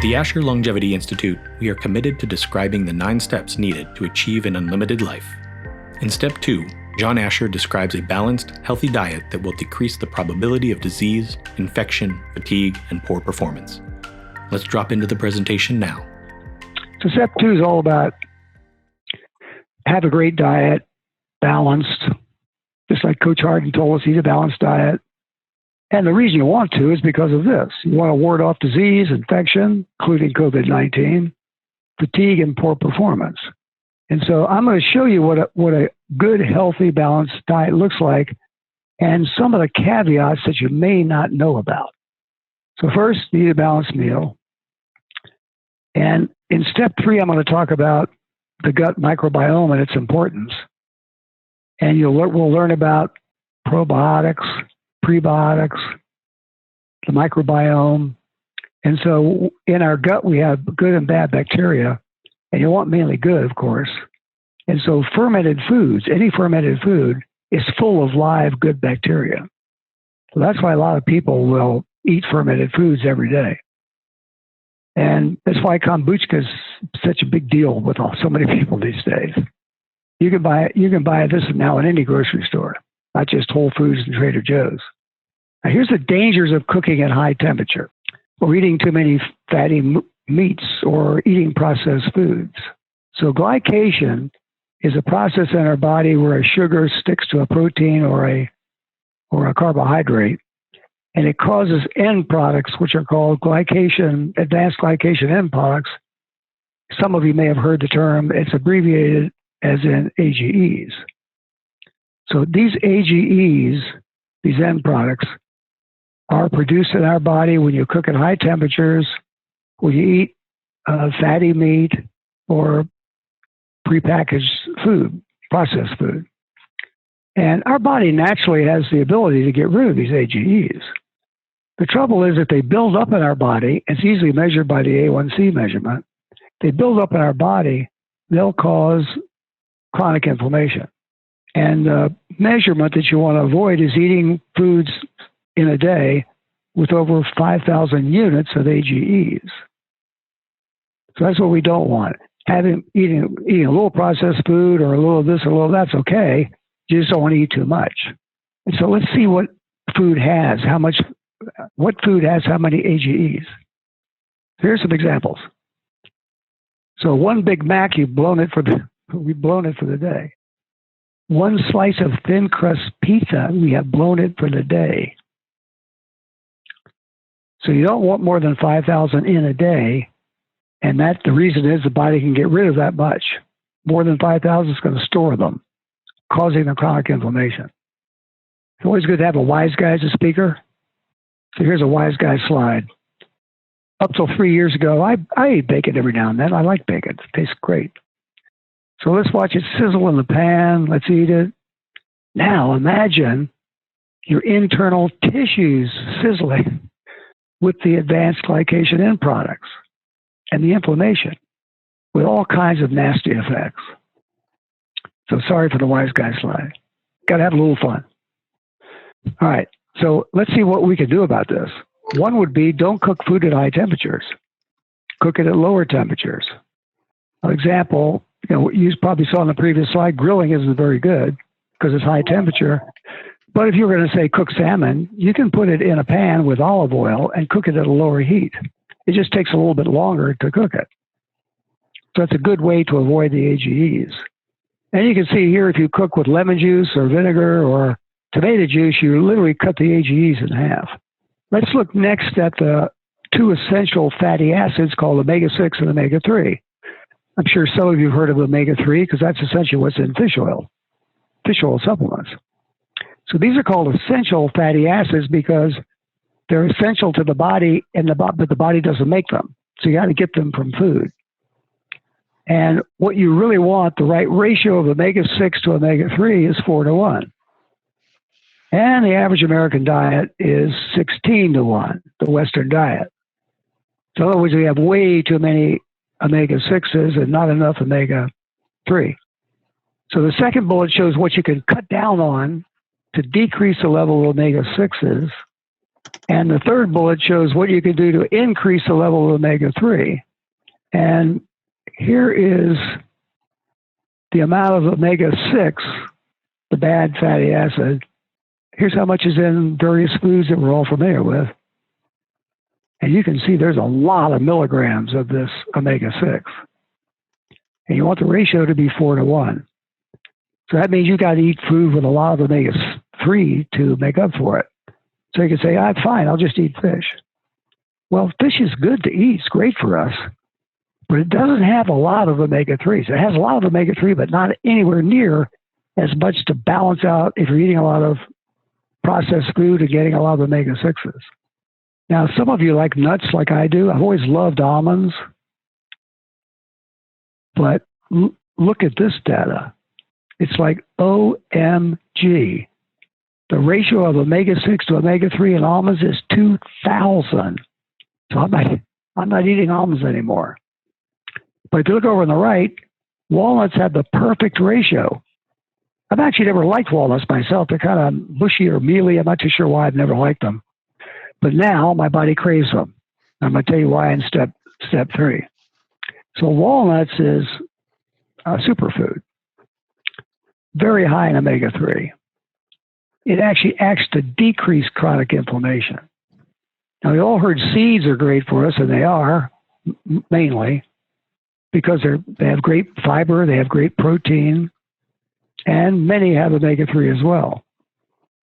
the Asher Longevity Institute, we are committed to describing the 9 steps needed to achieve an unlimited life. In Step 2, John Asher describes a balanced, healthy diet that will decrease the probability of disease, infection, fatigue, and poor performance. Let's drop into the presentation now. So Step 2 is all about have a great diet, balanced, just like Coach Harden told us, eat a balanced diet. And the reason you want to is because of this. You want to ward off disease, infection, including COVID-19, fatigue, and poor performance. And so I'm going to show you what a good, healthy, balanced diet looks like and some of the caveats that you may not know about. So first, eat a balanced meal. And in Step 3, I'm going to talk about the gut microbiome and its importance. And we'll learn about probiotics, prebiotics, the microbiome. And so in our gut, we have good and bad bacteria, and you want mainly good, of course. And so fermented foods, any fermented food is full of live good bacteria. So that's why a lot of people will eat fermented foods every day. And that's why kombucha is such a big deal with so many people these days. You can buy this now in any grocery store, not just Whole Foods and Trader Joe's. Now, here's the dangers of cooking at high temperature, or eating too many fatty meats, or eating processed foods. So glycation is a process in our body where a sugar sticks to a protein or a carbohydrate, and it causes end products, which are called advanced glycation end products. Some of you may have heard the term. It's abbreviated as in AGEs. So these AGEs, these end products, are produced in our body when you cook at high temperatures, when you eat fatty meat or prepackaged food, processed food. And our body naturally has the ability to get rid of these AGEs. The trouble is that they build up in our body. It's easily measured by the A1C measurement. They build up in our body, they'll cause chronic inflammation. And the measurement that you want to avoid is eating foods in a day with over 5,000 units of AGEs. So that's what we don't want. Eating a little processed food or a little of this or a little of that's okay. You just don't want to eat too much. And so let's see what food has, what food has how many AGEs. Here's some examples. So one Big Mac, we've blown it for the day. One slice of thin crust pizza, we have blown it for the day. So you don't want more than 5,000 in a day, and the reason is the body can get rid of that much. More than 5,000 is going to store them, causing the chronic inflammation. It's always good to have a wise guy as a speaker. So here's a wise guy slide. Up till 3 years ago, I ate bacon every now and then. I like bacon. It tastes great. So let's watch it sizzle in the pan. Let's eat it. Now imagine your internal tissues sizzling with the advanced glycation end products and the inflammation with all kinds of nasty effects. So sorry for the wise guy slide. Got to have a little fun. All right. So let's see what we can do about this. One would be don't cook food at high temperatures. Cook it at lower temperatures. For example, you probably saw on the previous slide, grilling isn't very good because it's high temperature. But if you were going to say cook salmon, you can put it in a pan with olive oil and cook it at a lower heat. It just takes a little bit longer to cook it. So that's a good way to avoid the AGEs. And you can see here, if you cook with lemon juice or vinegar or tomato juice, you literally cut the AGEs in half. Let's look next at the 2 essential fatty acids called omega-6 and omega-3. I'm sure some of you have heard of omega-3 because that's essentially what's in fish oil supplements. So these are called essential fatty acids because they're essential to the body, but the body doesn't make them. So you got to get them from food. And what you really want, the right ratio of omega-6 to omega-3 is 4-to-1. And the average American diet is 16-to-1, the Western diet. So in other words, we have way too many omega-6s and not enough omega-3. So the second bullet shows what you can cut down on to decrease the level of omega-6s And the third bullet shows what you can do to increase the level of omega-3. And here is the amount of omega-6, the bad fatty acid. Here's how much is in various foods that we're all familiar with. And you can see there's a lot of milligrams of this omega-6. And you want the ratio to be 4-to-1. So that means you got to eat food with a lot of omega-3 to make up for it. So you can say, I'm fine, I'll just eat fish. Well, fish is good to eat. It's great for us. But it doesn't have a lot of omega-3s. It has a lot of omega-3, but not anywhere near as much to balance out if you're eating a lot of processed food and getting a lot of omega-6s. Now, some of you like nuts like I do. I've always loved almonds. But look at this data. It's like OMG. The ratio of omega-6 to omega-3 in almonds is 2,000. So I'm not eating almonds anymore. But if you look over on the right, walnuts have the perfect ratio. I've actually never liked walnuts myself. They're kind of mushy or mealy. I'm not too sure why I've never liked them. But now my body craves them. I'm going to tell you why in step 3. So walnuts is a superfood. Very high in omega-3. It actually acts to decrease chronic inflammation. Now, we all heard seeds are great for us, and they are, mainly, because they have great fiber, they have great protein, and many have omega-3 as well.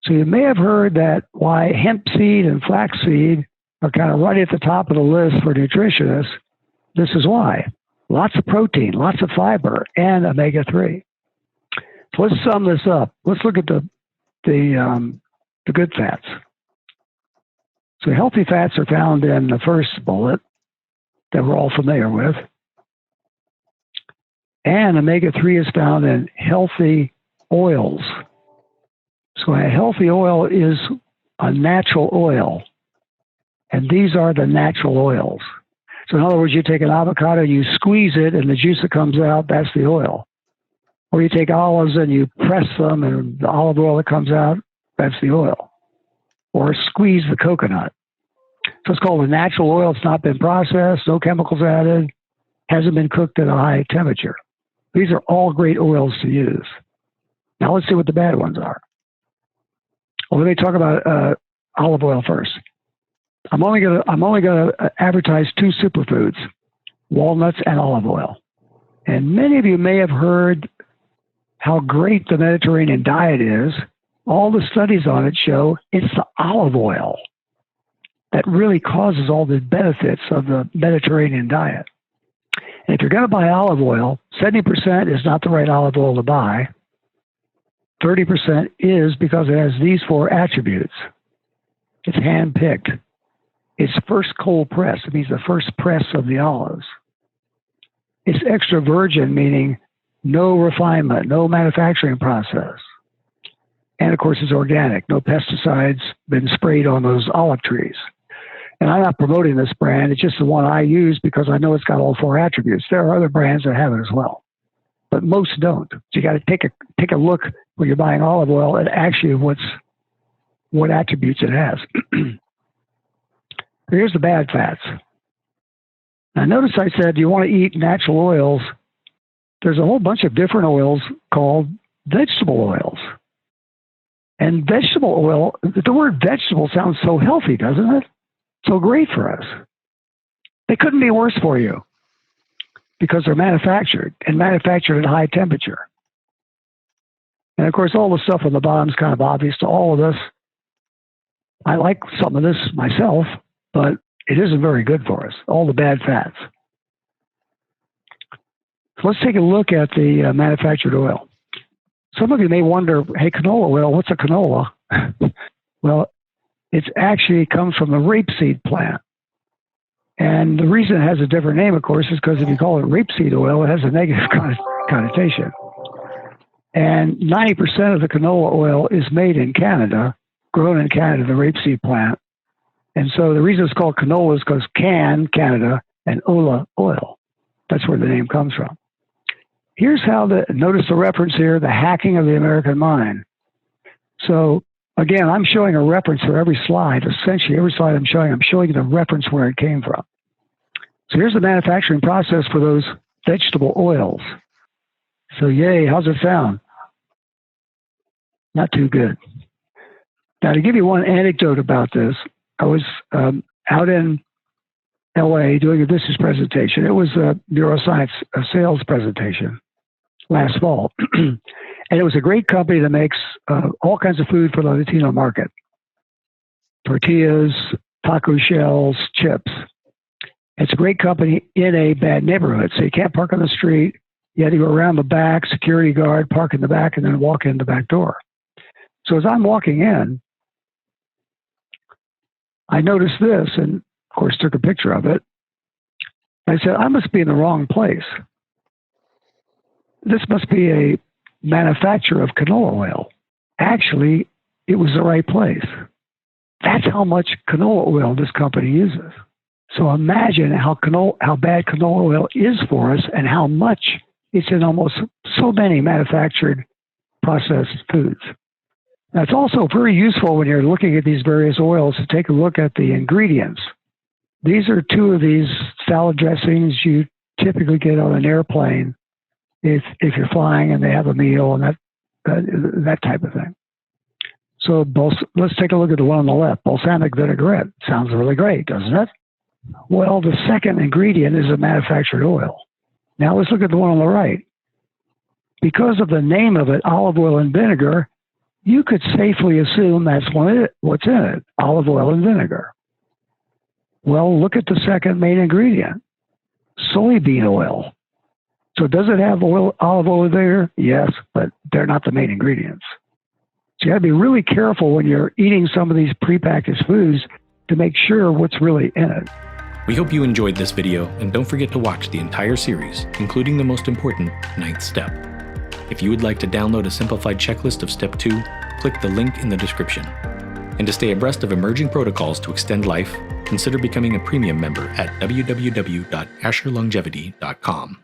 So you may have heard that why hemp seed and flaxseed are kind of right at the top of the list for nutritionists. This is why. Lots of protein, lots of fiber, and omega-3. So let's sum this up. Let's look at the good fats. So healthy fats are found in the first bullet that we're all familiar with. And omega-3 is found in healthy oils. So a healthy oil is a natural oil. And these are the natural oils. So in other words, you take an avocado, you squeeze it, and the juice that comes out, that's the oil. Or you take olives and you press them, and the olive oil that comes out, that's the oil. Or squeeze the coconut. So it's called a natural oil. It's not been processed, no chemicals added, hasn't been cooked at a high temperature. These are all great oils to use. Now let's see what the bad ones are. Well, let me talk about olive oil first. I'm only gonna advertise 2 superfoods, walnuts and olive oil. And many of you may have heard how great the Mediterranean diet is. All the studies on it show it's the olive oil that really causes all the benefits of the Mediterranean diet. And if you're going to buy olive oil, 70% is not the right olive oil to buy. 30% is because it has these 4 attributes. It's hand-picked. It's first cold press. It means the first press of the olives. It's extra virgin, meaning no refinement, no manufacturing process. And of course, it's organic. No pesticides been sprayed on those olive trees. And I'm not promoting this brand. It's just the one I use because I know it's got all 4 attributes. There are other brands that have it as well, but most don't. So you got to take a look when you're buying olive oil at actually what attributes it has. Here's the bad fats. Now, notice I said you want to eat natural oils. There's a whole bunch of different oils called vegetable oils. And vegetable oil, the word vegetable sounds so healthy, doesn't it? So great for us. They couldn't be worse for you because they're manufactured at high temperature. And of course, all the stuff on the bottom is kind of obvious to all of us. I like some of this myself, but it isn't very good for us, all the bad fats. So let's take a look at the manufactured oil. Some of you may wonder, hey, canola oil, what's a canola? Well, it actually comes from the rapeseed plant. And the reason it has a different name, of course, is because if you call it rapeseed oil, it has a negative connotation. And 90% of the canola oil is made in Canada, grown in Canada, the rapeseed plant. And so the reason it's called canola is because Canada, and ola, oil. That's where the name comes from. Here's how notice the reference here, the hacking of the American mind. So Again, I'm showing a reference for every slide. Essentially, every slide I'm showing you the reference where it came from. So here's the manufacturing process for those vegetable oils. So yay, how's it sound? Not too good. Now, to give you one anecdote about this, I was out in LA doing a business presentation. It was a neuroscience sales presentation last fall. And it was a great company that makes all kinds of food for the Latino market. Tortillas, taco shells, chips. It's a great company in a bad neighborhood. So you can't park on the street. You had to go around the back, security guard, park in the back, and then walk in the back door. So as I'm walking in, I noticed this and, of course, took a picture of it. I said, I must be in the wrong place. This must be a manufacturer of canola oil. Actually, it was the right place. That's how much canola oil this company uses. So imagine how bad canola oil is for us and how much it's in almost so many manufactured processed foods. Now, it's also very useful when you're looking at these various oils to take a look at the ingredients. These are two of these salad dressings you typically get on an airplane if you're flying and they have a meal and that type of thing. So let's take a look at the one on the left, balsamic vinaigrette. Sounds really great, doesn't it? Well, the second ingredient is a manufactured oil. Now let's look at the one on the right. Because of the name of it, olive oil and vinegar, you could safely assume that's what's in it, olive oil and vinegar. Well, look at the second main ingredient, soybean oil. So does it have olive oil and vinegar? Yes, but they're not the main ingredients. So you got to be really careful when you're eating some of these prepackaged foods to make sure what's really in it. We hope you enjoyed this video, and don't forget to watch the entire series, including the most important 9th step. If you would like to download a simplified checklist of Step 2, click the link in the description. And to stay abreast of emerging protocols to extend life, consider becoming a premium member at www.asherlongevity.com.